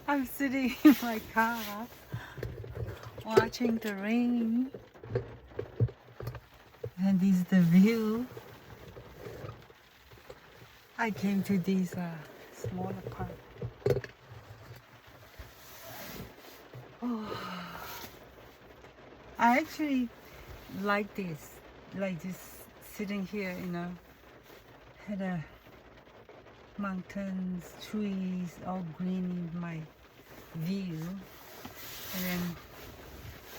I'm sitting in my car watching the rain, and this is the view. I came to this smaller park. Oh, I actually like this, like just sitting here, had a mountains, trees, all green in my view, and then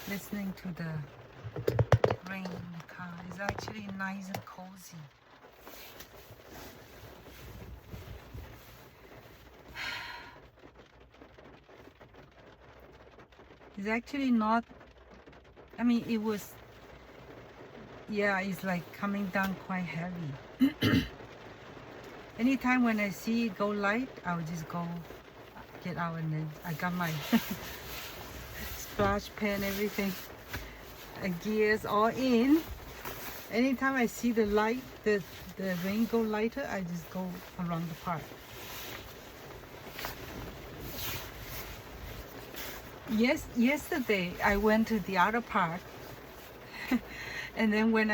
listening to the rain in the car is actually nice and cozy. It's actually not, I mean, it was, yeah, it's like coming down quite heavy. Anytime when I see it go light, I'll just go get out, and then I got my splash pen, everything, gears all in. Anytime I see the light, the rain go lighter, I just go around the park. Yesterday I went to the other park, and then when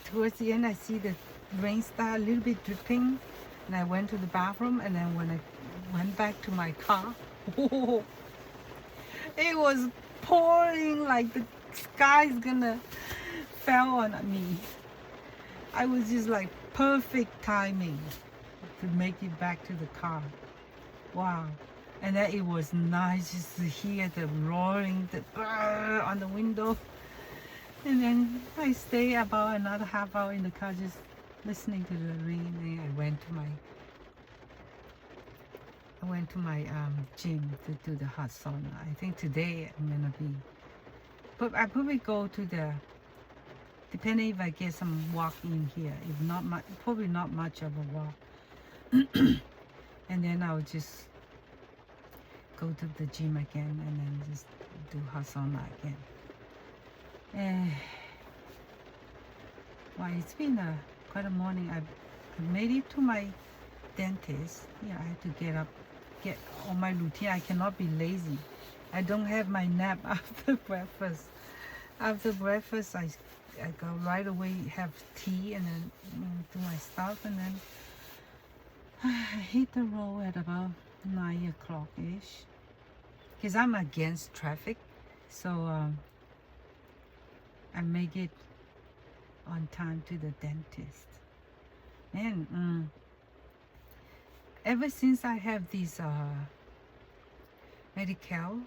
towards the end, I see the rain start a little bit dripping, and I went to the bathroom, and then when I went back to my car, it was pouring like the sky's gonna fell on me. I was just like perfect timing to make it back to the car. Wow. And then it was nice just to hear the roaring on the window. And then I stay about another half hour in the car just listening to the rain. And I went to my gym to do the hot sauna. I think today I'm gonna be, but I probably go to the, depending if I get some walk in here. If not much, probably not much of a walk. And then I'll just go to the gym again, and then just do hot sauna again. Well, it's been quite a morning. I made it to my dentist. Yeah, I had to get on my routine. I cannot be lazy. I don't have my nap after breakfast. After breakfast, I go right away, have tea, and then do my stuff, and then I hit the road at about 9 o'clock-ish. Because I'm against traffic, so I make it on time to the dentist. And ever since I have this Medi-Cal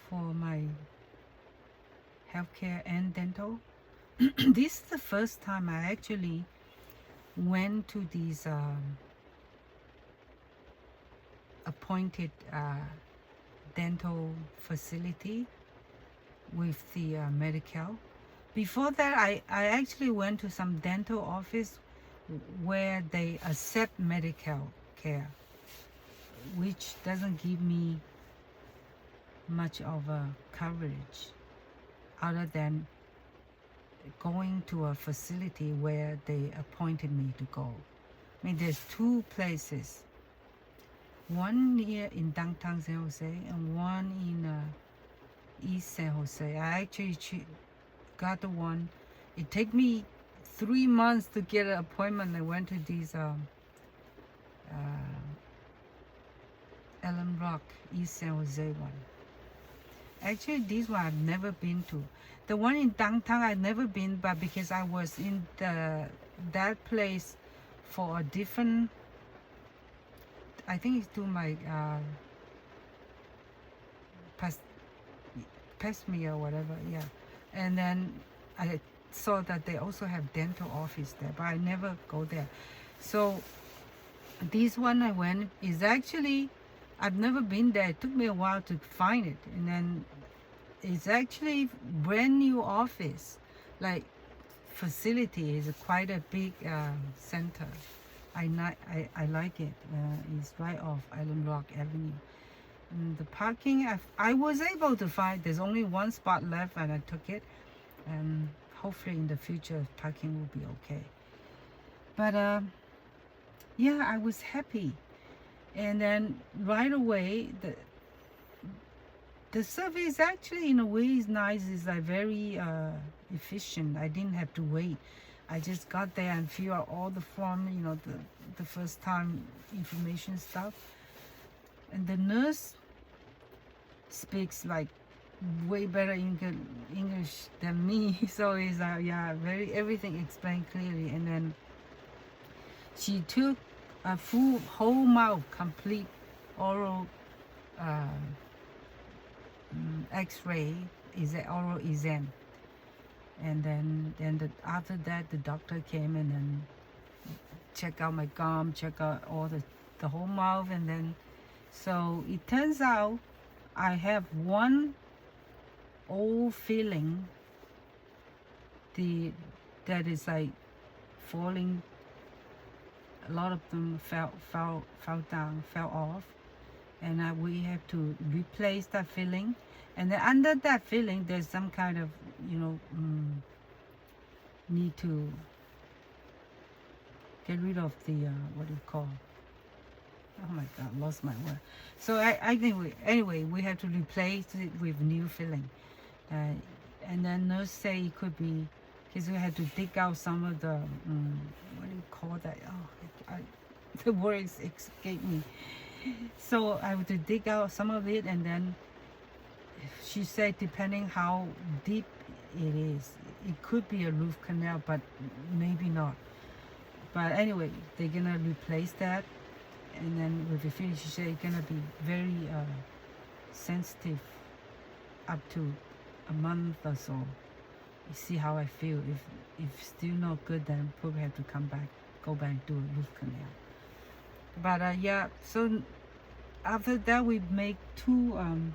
for my healthcare and dental, this is the first time I actually went to these appointed dental facility with the Medi-Cal. Before that, I actually went to some dental office where they accept Medi-Cal care, which doesn't give me much of a coverage other than going to a facility where they appointed me to go. I mean, there's two places. One here in downtown San Jose and one in East San Jose. I actually got the one. It took me 3 months to get an appointment. I went to these Ellen Rock, East San Jose one. Actually, this one I've never been to. The one in downtown I've never been, but because I was in that place for a different, I think it's to my past me or whatever, yeah. And then I saw that they also have dental office there, but I never go there. So this one I went is actually, I've never been there. It took me a while to find it, and then it's actually brand new office, like facility. Is quite a big center. I like it. It's right off Island Rock Avenue. And the parking, I was able to find, there's only one spot left, and I took it. And hopefully in the future, parking will be okay. But yeah, I was happy. And then right away, the service actually in a way is nice. It's like very efficient. I didn't have to wait. I just got there and fill out all the form, you know, the first time information stuff. And the nurse speaks like way better English than me. So it's yeah, very everything explained clearly. And then she took a full whole mouth complete oral X-ray is oral exam, and then after that the doctor came and then check out my gum, check out all the whole mouth, and then so it turns out I have one old filling that is like falling. A lot of them fell off, and we have to replace that filling. And then under that filling, there's some kind of, you know, need to get rid of the what do you call? Oh my God, lost my word. So I think anyway, we have to replace it with new filling. And then nurse say it could be because we had to dig out some of the what do you call that? Oh, the words escape me. So I had to dig out some of it, and then she said depending how deep it is, it could be a root canal, but maybe not. But anyway, they're gonna replace that, and then with the finish, she said it's gonna be very sensitive up to a month or so. You see how I feel. If still not good, then probably have to go back and do a root canal. But yeah, so after that we make 2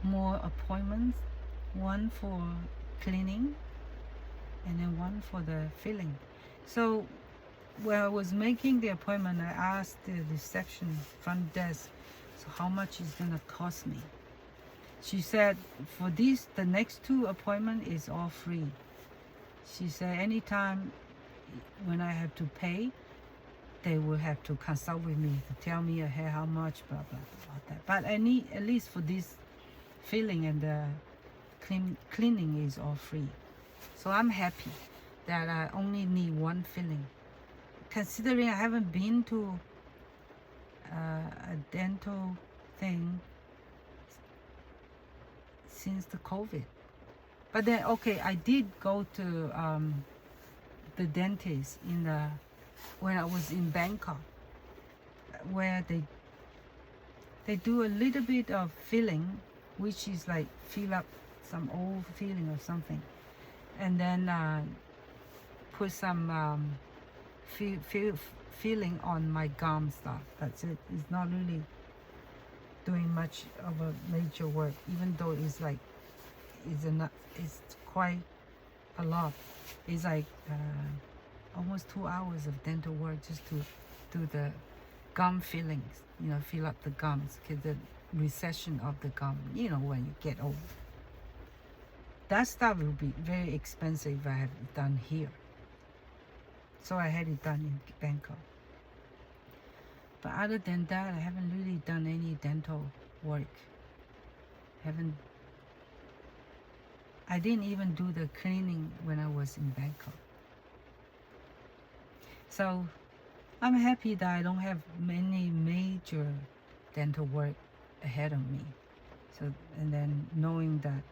more appointments, one for cleaning and then one for the filling. So when I was making the appointment, I asked the reception front desk, so how much is gonna cost me? She said for this, the next 2 appointment is all free. She said anytime when I have to pay, they will have to consult with me to tell me ahead how much, blah blah blah that. But I need at least for this filling and the cleaning is all free. So I'm happy that I only need 1 filling. Considering I haven't been to a dental thing since the COVID. But then, okay, I did go to the dentist when I was in Bangkok, where they do a little bit of filling, which is like fill up some old filling or something, and then put some filling on my gum stuff. That's it. It's not really doing much of a major work, even though it's like it's quite a lot. It's like almost 2 hours of dental work just to do the gum fillings, you know, fill up the gums, because the recession of the gum, you know, when you get old. That stuff will be very expensive if I have it done here. So I had it done in Bangkok. But other than that, I haven't really done any dental work. I didn't even do the cleaning when I was in Bangkok. So I'm happy that I don't have many major dental work ahead of me. So, and then knowing that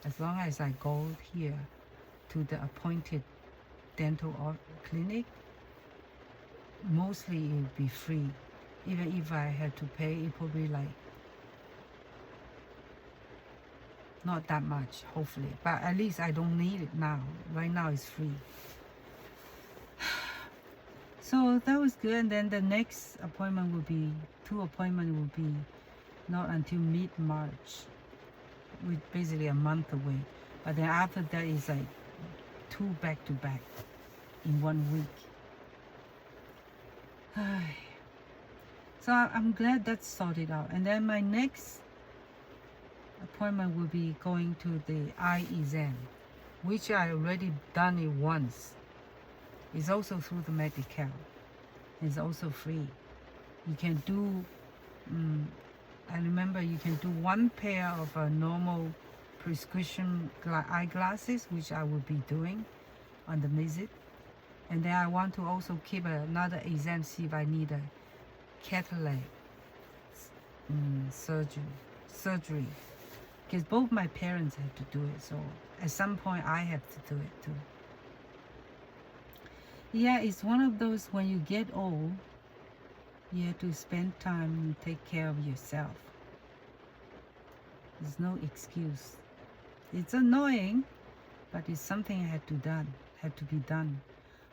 as long as I go here to the appointed dental clinic, mostly it will be free. Even if I had to pay, it will be like not that much, hopefully. But at least I don't need it now. Right now it's free. So that was good. And then the next appointment will be, 2 appointments will be not until mid-March, with basically a month away. But then after that is like 2 back-to-back in 1 week. So I'm glad that's sorted out. And then my next appointment will be going to the eye exam, which I already done it once. It's also through the Medi-Cal. It's also free. You can do, I remember you can do one pair of normal prescription eyeglasses, which I will be doing on the visit. And then I want to also keep another exam, see if I need a cataract surgery. Because both my parents had to do it, so at some point I have to do it too. Yeah, it's one of those when you get old, you have to spend time and take care of yourself. There's no excuse. It's annoying, but it's something had to be done.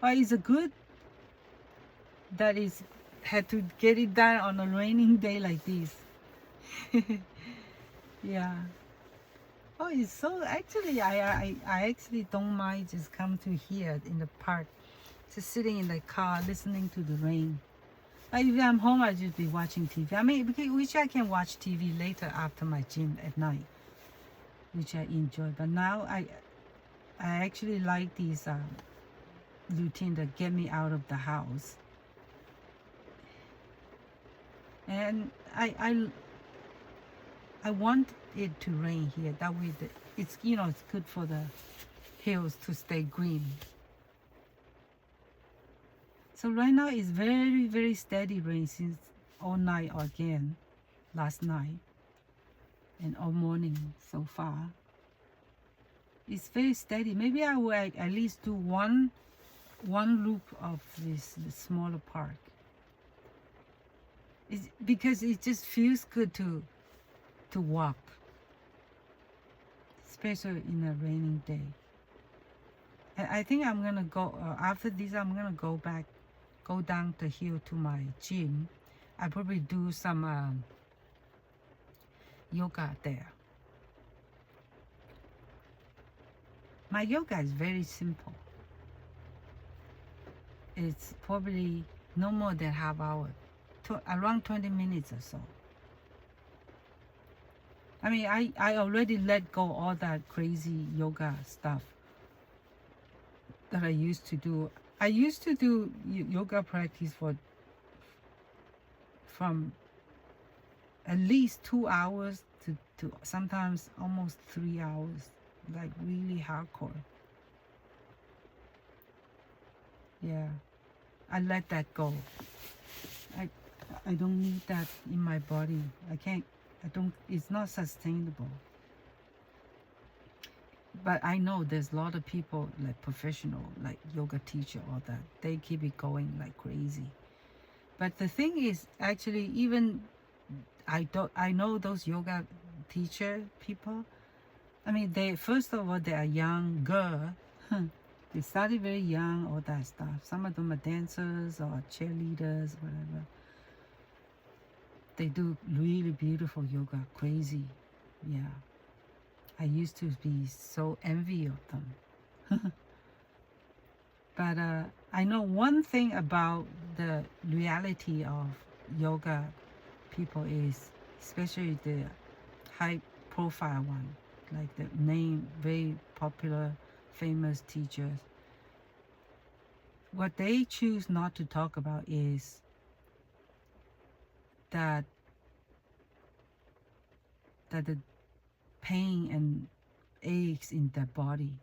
Or it's a good that is had to get it done on a raining day like this. Yeah. Oh, it's so actually I actually don't mind just come to here in the park, just sitting in the car listening to the rain. Like if I'm home, I just be watching TV. I mean, which I can watch TV later after my gym at night, which I enjoy. But now I actually like these routine that get me out of the house. And I want it to rain here. That way, it's it's good for the hills to stay green. So right now it's very, very steady rain since all night again, last night, and all morning so far. It's very steady. Maybe I will at least do one loop of the smaller park. It's because it just feels good to walk, especially in a raining day. And I think I'm gonna go after this. I'm gonna go down the hill to my gym. I probably do some yoga there. My yoga is very simple. It's probably no more than half hour, around 20 minutes or so. I mean, I already let go all that crazy yoga stuff that I used to do. I used to do yoga practice from at least 2 hours to sometimes almost 3 hours, like really hardcore. Yeah, I let that go. I don't need that in my body. It's not sustainable. But I know there's a lot of people like professional, like yoga teacher, all that. They keep it going like crazy. But the thing is, actually, even I know those yoga teacher people. I mean, first of all, they are young girl. They started very young, all that stuff. Some of them are dancers or cheerleaders, whatever. They do really beautiful yoga, crazy. Yeah. I used to be so envy of them. But I know one thing about the reality of yoga people is, especially the high profile one, like the very popular, famous teachers. What they choose not to talk about is that the pain and aches in their body.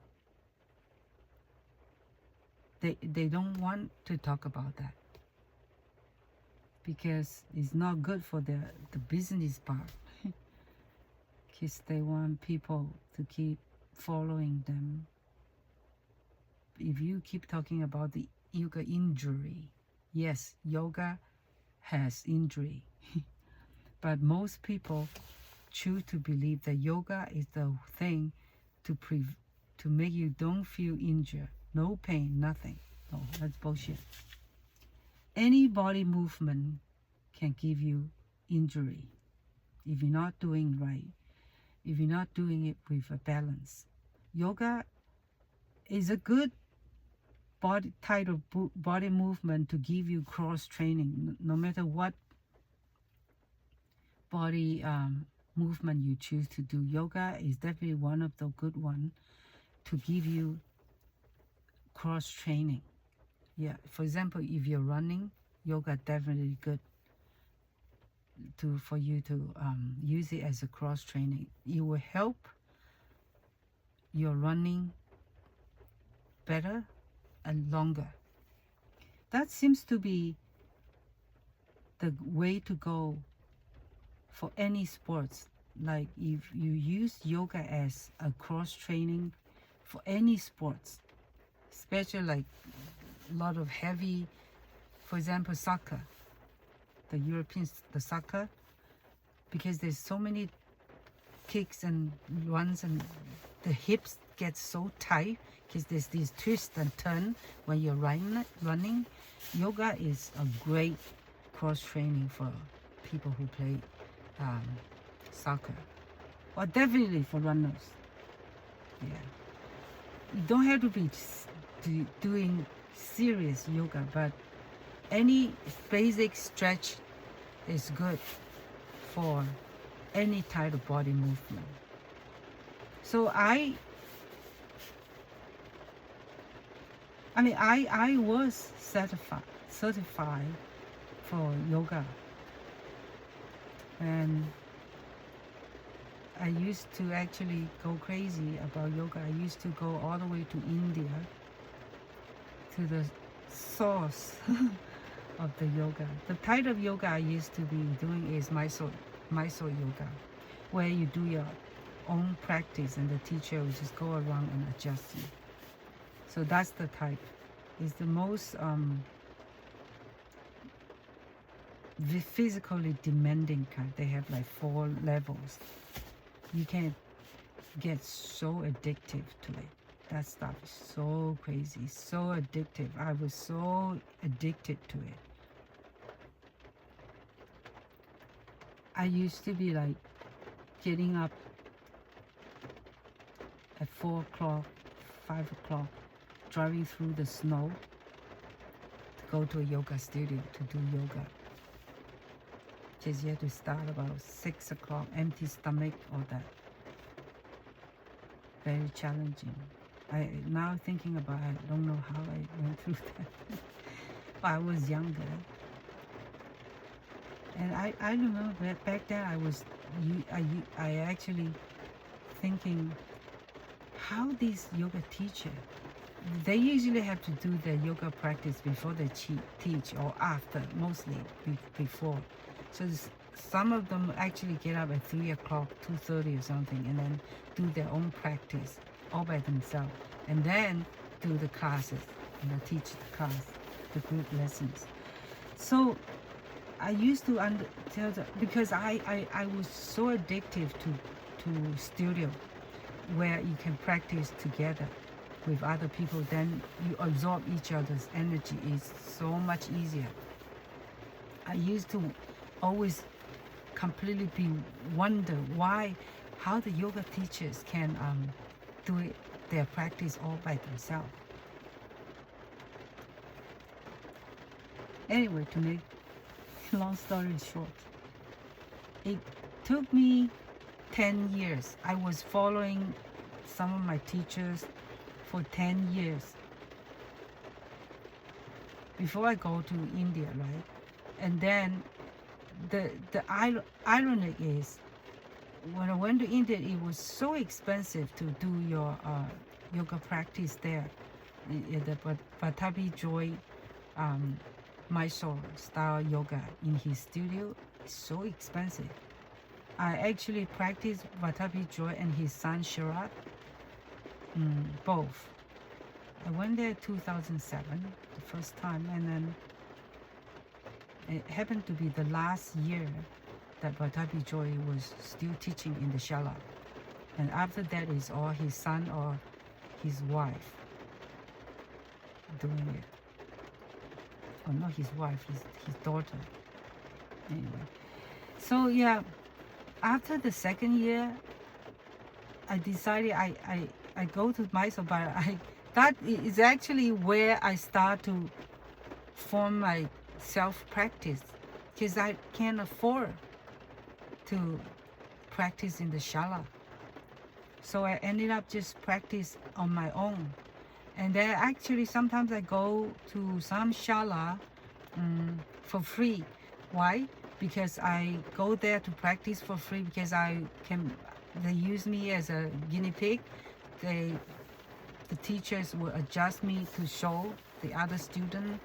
They don't want to talk about that because it's not good for the business part. Because they want people to keep following them. If you keep talking about the yoga injury, yes, yoga has injury. But most people choose to believe that yoga is the thing to make you don't feel injured. No pain, nothing. No, that's bullshit. Any body movement can give you injury if you're not doing right, if you're not doing it with a balance. Yoga is a good type of body movement to give you cross training, no matter what body movement you choose to do. Yoga is definitely one of the good ones to give you cross training. Yeah, for example, if you're running, yoga definitely good for you to use it as a cross training. It will help your running better and longer. That seems to be the way to go for any sports. Like if you use yoga as a cross training for any sports, especially like a lot of heavy, for example, soccer, the Europeans, the soccer, because there's so many kicks and runs and the hips get so tight because there's these twists and turn when you're running. Yoga is a great cross training for people who play soccer, or definitely for runners. Yeah, you don't have to be doing serious yoga, but any basic stretch is good for any type of body movement. So I was certified for yoga, and I used to actually go crazy about yoga. I used to go all the way to India, to the source of the yoga. The type of yoga I used to be doing is Mysore yoga, where you do your own practice and the teacher will just go around and adjust you. So that's the type. It's the most physically demanding kind. They have like 4 levels. You can get so addictive to it. That stuff is so crazy, so addictive. I was so addicted to it. I used to be like getting up at 4 o'clock, 5 o'clock, driving through the snow to go to a yoga studio to do yoga. Because you have to start about 6 o'clock, empty stomach, all that. Very challenging. Now thinking about it, I don't know how I went through that. But I was younger. And I remember back then I actually thinking, how these yoga teacher, they usually have to do their yoga practice before they teach, or after, mostly before. So some of them actually get up at 3 o'clock, 2:30 or something, and then do their own practice all by themselves, and then do the classes, teach the class, the group lessons. So I used to tell them, because I was so addictive to studio, where you can practice together with other people, then you absorb each other's energy. Is so much easier. I used to always completely wonder how the yoga teachers can do their practice all by themselves. Anyway, to make long story short, it took me 10 years. I was following some of my teachers for 10 years before I go to India, right? And then the irony is, when I went to India, it was so expensive to do your yoga practice there. The Vatapi Joy Mysore style yoga in his studio is so expensive. I actually practiced Vatapi Joy and his son Sharat, both. I went there 2007, the first time, and then it happened to be the last year that Vatapi Joy was still teaching in the Shala. And after that is all his son or his wife doing it. Or not his wife, his daughter. Anyway. So yeah, after the second year, I decided I go to Mysore, but that is actually where I start to form my self-practice, because I can't afford to practice in the Shala. So I ended up just practice on my own. And then actually sometimes I go to some Shala for free. Why? Because I go there to practice for free because they use me as a guinea pig. The teachers will adjust me to show the other student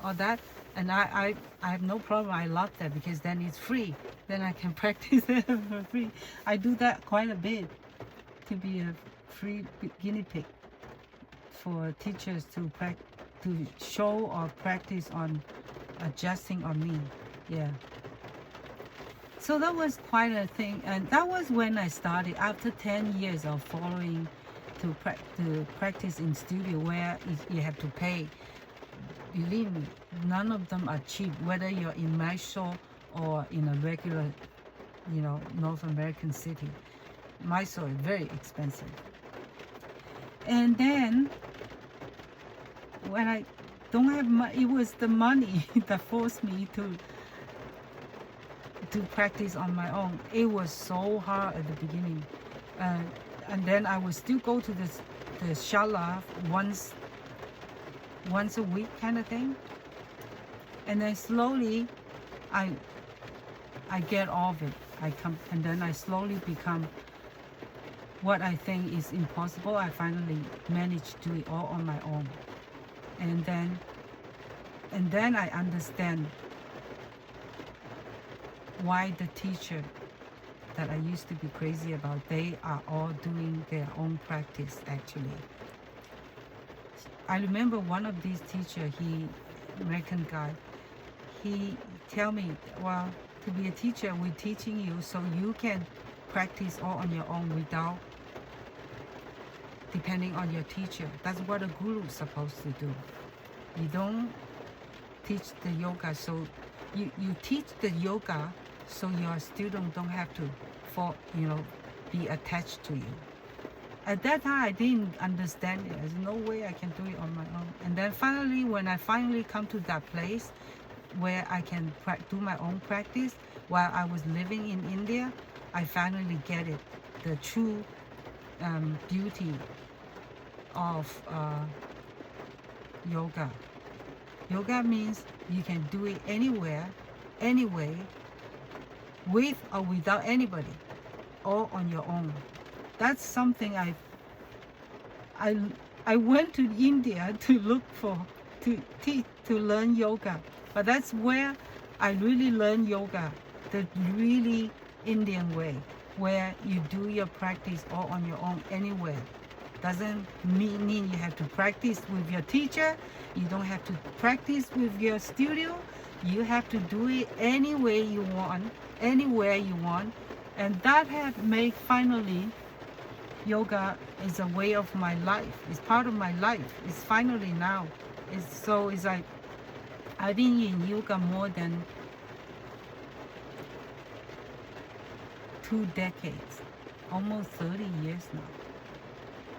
all that. And I have no problem. I love that because then it's free. Then I can practice it for free. I do that quite a bit to be a free guinea pig for teachers to show or practice on adjusting on me. Yeah. So that was quite a thing, and that was when I started after 10 years of following to practice in studio where you have to pay. Believe me, none of them are cheap, whether you're in Mysore or in a regular, North American city. Mysore is very expensive. And then when I don't have money, it was the money that forced me to practice on my own. It was so hard at the beginning, and then I would still go to the shala once a week kind of thing, and then slowly I get off it. And then I slowly become what I think is impossible. I finally managed to do it all on my own, and then I understand why the teacher that I used to be crazy about, they are all doing their own practice actually. I remember one of these teachers, American guy, he tell me, well, to be a teacher, we're teaching you so you can practice all on your own without depending on your teacher. That's what a guru is supposed to do. You don't teach the yoga, so you teach the yoga so your student don't have to be attached to you. At that time, I didn't understand it. There's no way I can do it on my own. And then finally, when I finally come to that place where I can do my own practice while I was living in India, I finally get it, the true beauty of yoga. Yoga means you can do it anywhere, anyway, with or without anybody, all on your own. That's something I went to India to look for, to learn yoga. But that's where I really learned yoga, the really Indian way, where you do your practice all on your own anywhere. Doesn't mean you have to practice with your teacher. You don't have to practice with your studio. You have to do it any way you want, anywhere you want. And that has made finally yoga is a way of my life. It's part of my life. It's finally now. It's like I've been in yoga more than 2 decades, almost 30 years now.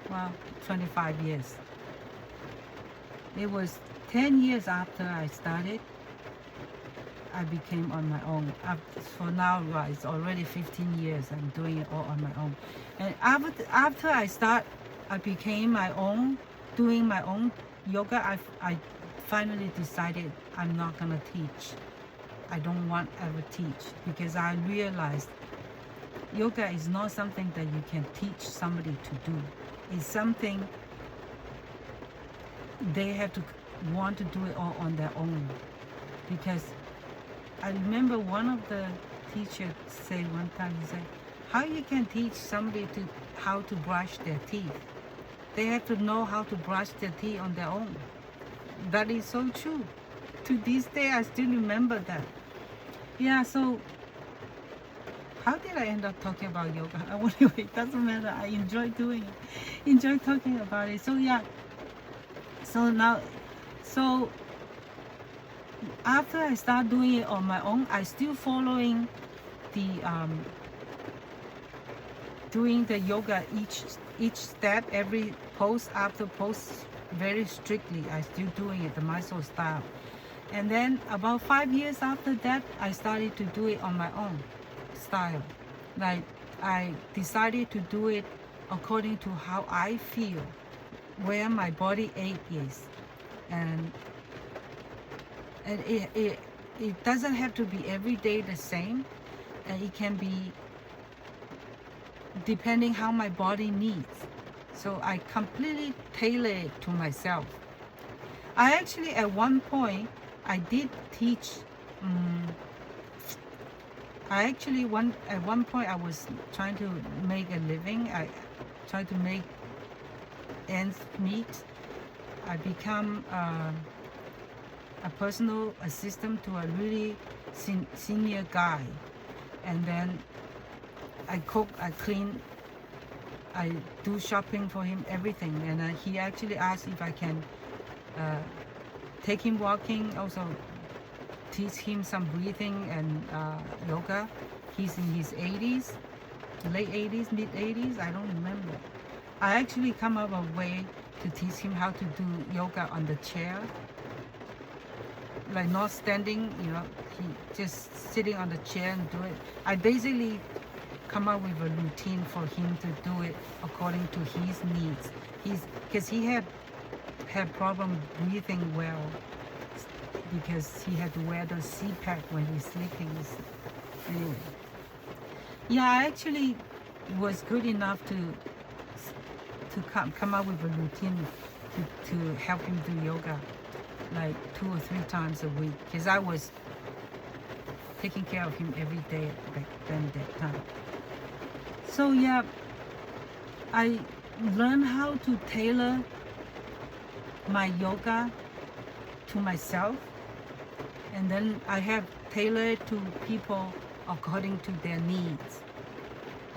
Well, 25 years. It was 10 years after I started, I became on my own. For now, it's already 15 years I'm doing it all on my own. And after I became my own, doing my own yoga, I finally decided I'm not gonna teach. I don't want to ever teach because I realized yoga is not something that you can teach somebody to do. It's something they have to want to do it all on their own. Because I remember one of the teachers say one time, he said, how you can teach somebody how to brush their teeth? They have to know how to brush their teeth on their own. That is so true. To this day, I still remember that. Yeah, so how did I end up talking about yoga? Anyway, it doesn't matter. I enjoy doing it. Enjoy talking about it. So yeah. So after I start doing it on my own, I still following the doing the yoga each step, every pose after pose very strictly. I still doing it the Mysore style. And then about 5 years after that, I started to do it on my own style. Like I decided to do it according to how I feel, where my body ache is, and And it doesn't have to be every day the same, and it can be depending how my body needs. So I completely tailor it to myself. I actually, at one point, I did teach. At one point, I was trying to make a living. I tried to make ends meet. I become a personal assistant to a really senior guy, and then I cook, I clean, I do shopping for him, everything. And he actually asked if I can take him walking, also teach him some breathing and yoga. He's in his 80s, late 80s, mid 80s, I don't remember. I actually come up with a way to teach him how to do yoga on the chair, like not standing, he just sitting on the chair and do it. I basically come up with a routine for him to do it according to his needs. Because he had problem breathing well, because he had to wear the CPAP when he's sleeping. Anyway, yeah, I actually was good enough to come up with a routine to help him do yoga, like 2 or 3 times a week, because I was taking care of him every day back then, that time. So yeah, I learned how to tailor my yoga to myself, and then I have tailored to people according to their needs.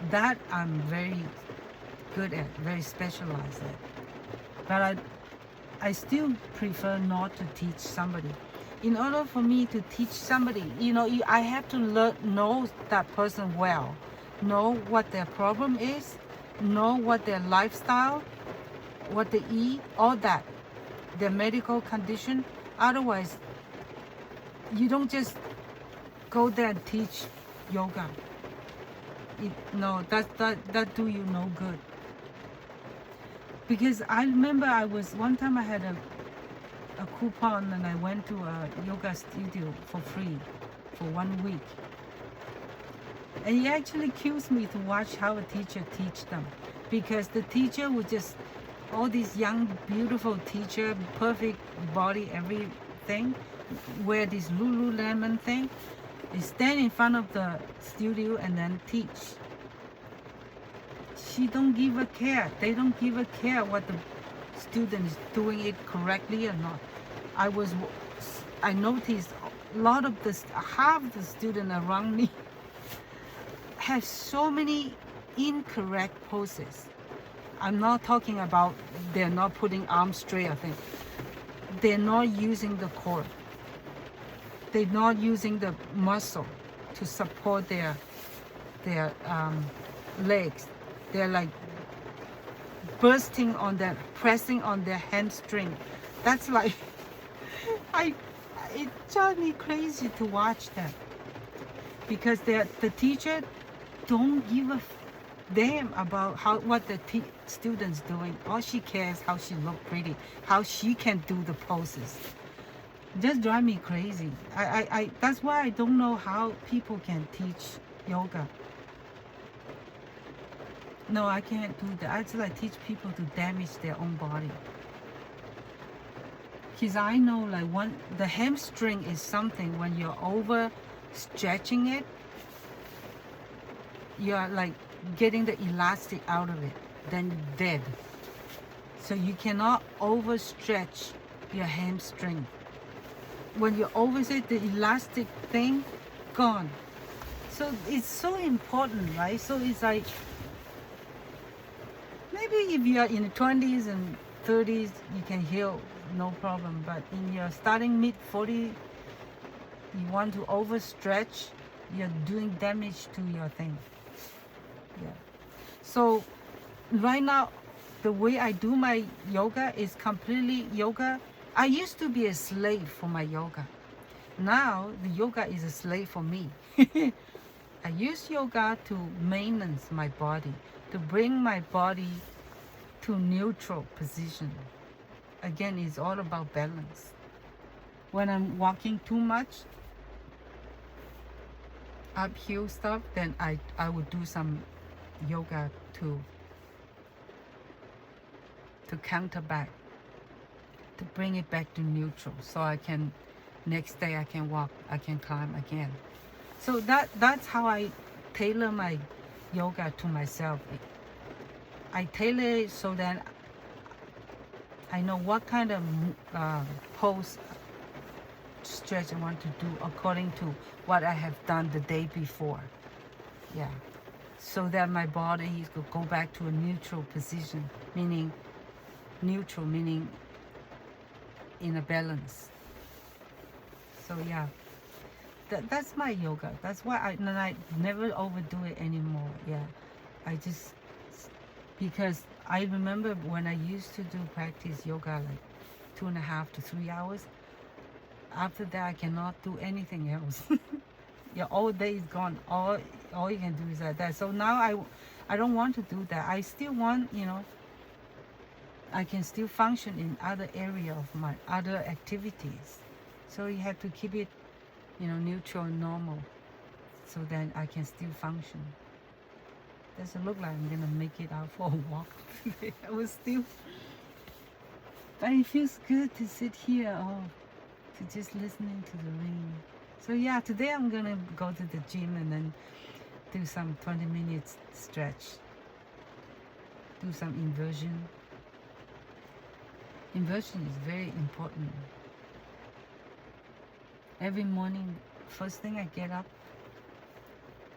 That I'm very good at, very specialized at. But I still prefer not to teach somebody. In order for me to teach somebody, I have to know that person well, know what their problem is, know what their lifestyle, what they eat, all that, their medical condition. Otherwise, you don't just go there and teach yoga. That do you no good. Because I remember one time I had a coupon, and I went to a yoga studio for free for 1 week. And he actually accused me to watch how a teacher teach them, because the teacher would just, all these young, beautiful teacher, perfect body, everything, wear this Lululemon thing, they stand in front of the studio and then teach. She don't give a care. They don't give a care what the student is doing it correctly or not. I noticed half the students around me have so many incorrect poses. I'm not talking about they're not putting arms straight, I think. They're not using the core. They're not using the muscle to support their legs. They're like pressing on their hamstring. That's like, it drives me crazy to watch that, because the teacher don't give a damn about what the student's doing. All she cares how she look pretty, how she can do the poses. Just drive me crazy. I that's why I don't know how people can teach yoga. No, I can't do that. I just teach people to damage their own body. Because I know the hamstring is something, when you're over stretching it, you're like getting the elastic out of it, then you're dead. So you cannot overstretch your hamstring. When you overstretch, the elastic thing, gone. So it's so important, right? So it's like, maybe if you are in the 20s and 30s, you can heal, no problem. But in your starting mid-40s, you want to overstretch, you're doing damage to your thing. Yeah. So right now, the way I do my yoga is completely yoga. I used to be a slave for my yoga. Now the yoga is a slave for me. I use yoga to maintenance my body, to bring my body to neutral position. Again, it's all about balance. when I'm walking too much uphill stuff, then I would do some yoga to counter back, to bring it back to neutral, so I can next day I can walk, I can climb again. So that's how I tailor my yoga to myself. I tailor it so that I know what kind of pose stretch I want to do according to what I have done the day before. Yeah. So that my body could go back to a neutral position, meaning neutral, meaning in a balance. So yeah, that's my yoga. That's why I never overdo it anymore. Yeah, I just, because I remember when I used to do practice yoga like 2.5 to 3 hours. After that, I cannot do anything else. Your whole day is gone. All you can do is like that. So now I don't want to do that. I still want, I can still function in other area of my other activities. So you have to keep it, neutral and normal, so that I can still function. Doesn't look like I'm gonna make it out for a walk today. I was still, but it feels good to sit here, to just listening to the rain. So yeah, today I'm gonna go to the gym and then do some 20 minutes stretch, do some inversion. Inversion is very important. Every morning, first thing I get up,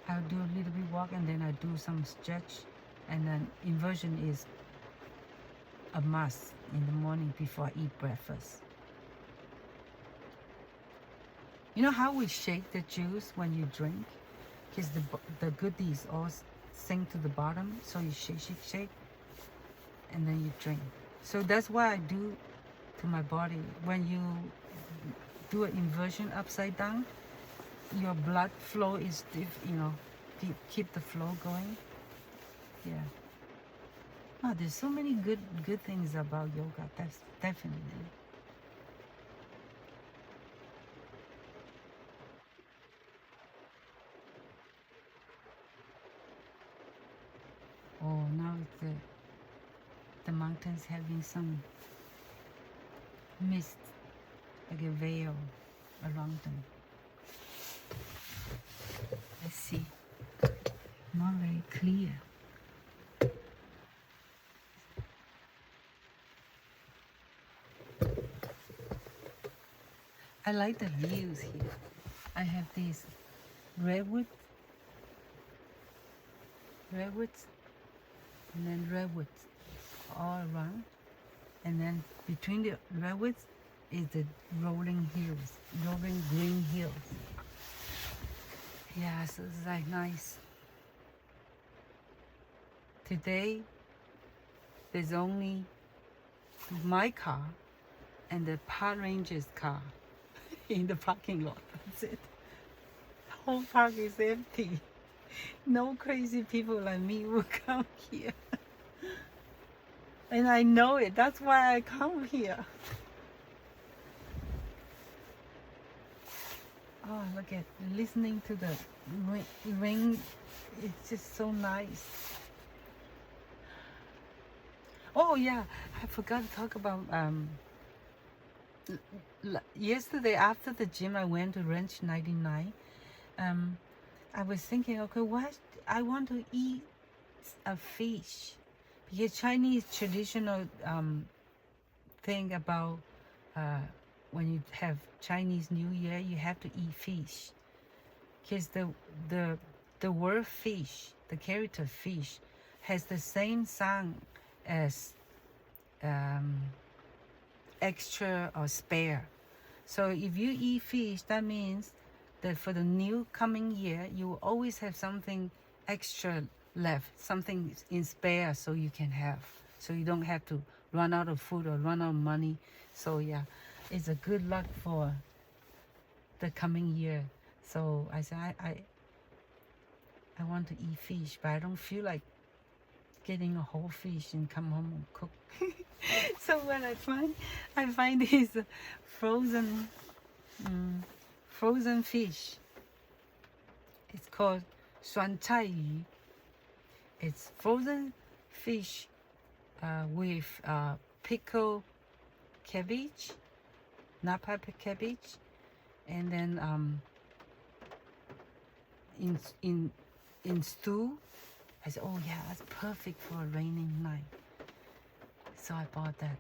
I'll do a little bit walk and then I do some stretch, and then inversion is a must in the morning before I eat breakfast. You know how we shake the juice when you drink? Because the goodies all sink to the bottom, so you shake, and then you drink. So that's what I do to my body. When you do an inversion upside down, your blood flow is, keep the flow going. Yeah. Oh, there's so many good things about yoga. That's definitely. Oh, now the mountains having some mist, like a veil around them. Let's see. Not very clear. I like the views here. I have these redwoods, and then redwoods all around, and then between the redwoods is the rolling green hills. Yeah, so it's like nice. Today there's only my car and the park ranger's car in the parking lot. That's it. The whole park is empty. No crazy people like me will come here. And I know it. That's why I come here. Oh, look at listening to the rain. It's just so nice. Oh yeah, I forgot to talk about yesterday after the gym I went to Ranch 99. I was thinking, okay, what I want to eat a fish, because Chinese traditional thing about when you have Chinese New Year, you have to eat fish, because the word fish, the character fish, has the same sound as extra or spare. So if you eat fish, that means that for the new coming year, you will always have something extra left, something in spare, so you can have, so you don't have to run out of food or run out of money. So yeah, it's a good luck for the coming year. So I said I want to eat fish, but I don't feel like getting a whole fish and come home and cook. So when I find these frozen frozen fish. It's called 酸菜鱼. It's frozen fish with pickled cabbage, not pepper cabbage, and then in stew. I said, oh yeah, that's perfect for a raining night. So I bought that.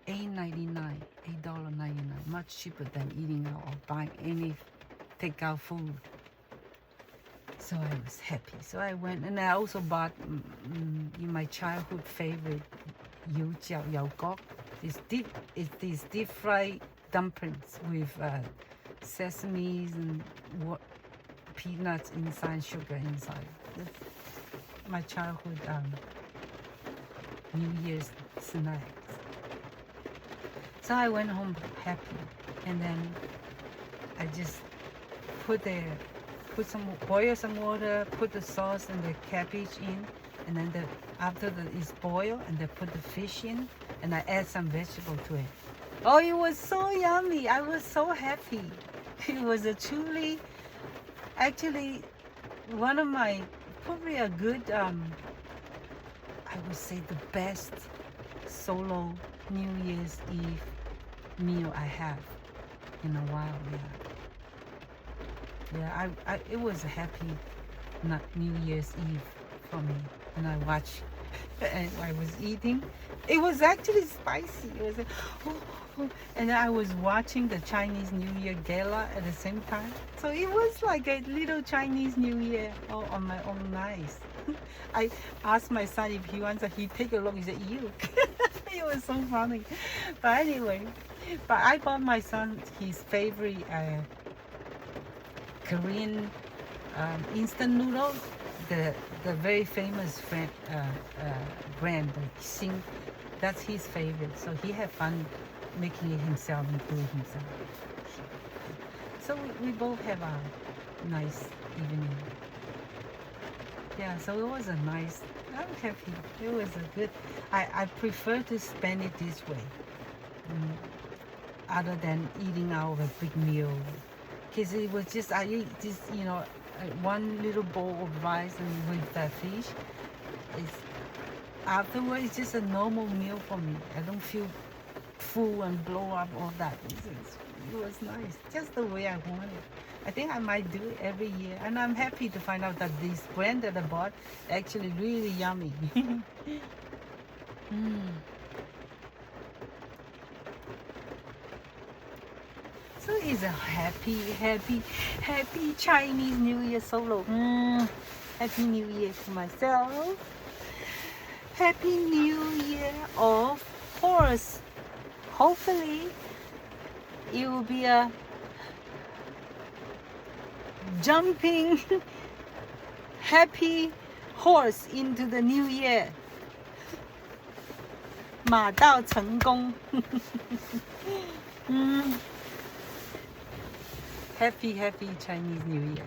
$8.99, much cheaper than eating out or buying any takeout food. So I was happy. So I went, and I also bought my childhood favorite, 油饺 yao gok. It's these deep fried dumplings with sesames and peanuts inside, sugar inside. That's my childhood New Year's snacks. So I went home happy, and then I just boil some water, put the sauce and the cabbage in, and then after it's boiled, and then put the fish in, and I add some vegetable to it. Oh, it was so yummy! I was so happy. It was actually one of my, probably a good, I would say the best solo New Year's Eve meal I have in a while. Yeah, it was a happy New Year's Eve for me. And I watched, and I was eating. It was actually spicy. It was and I was watching the Chinese New Year gala at the same time. So it was like a little Chinese New Year on my own. Nice. I asked my son if he wants, he take a look. He said, "You." It was so funny. But anyway, I bought my son his favorite Korean instant noodles, the very famous brand, Sing. That's his favorite. So he had fun making it himself and doing it himself. So we both have a nice evening. Yeah, so it was a nice, I'm happy. It was a good, I prefer to spend it this way, other than eating out of a big meal. Because it was just, I eat this, one little bowl of rice and with that fish. Afterwards, it's just a normal meal for me. I don't feel full and blow up all that. It was nice, just the way I wanted. I think I might do it every year, and I'm happy to find out that this brand that I bought actually really yummy. So it's a happy Chinese New Year solo. Happy New Year to myself. Happy New Year of horse. Hopefully it will be a jumping happy horse into the new year. 马到成功. Happy Chinese New Year.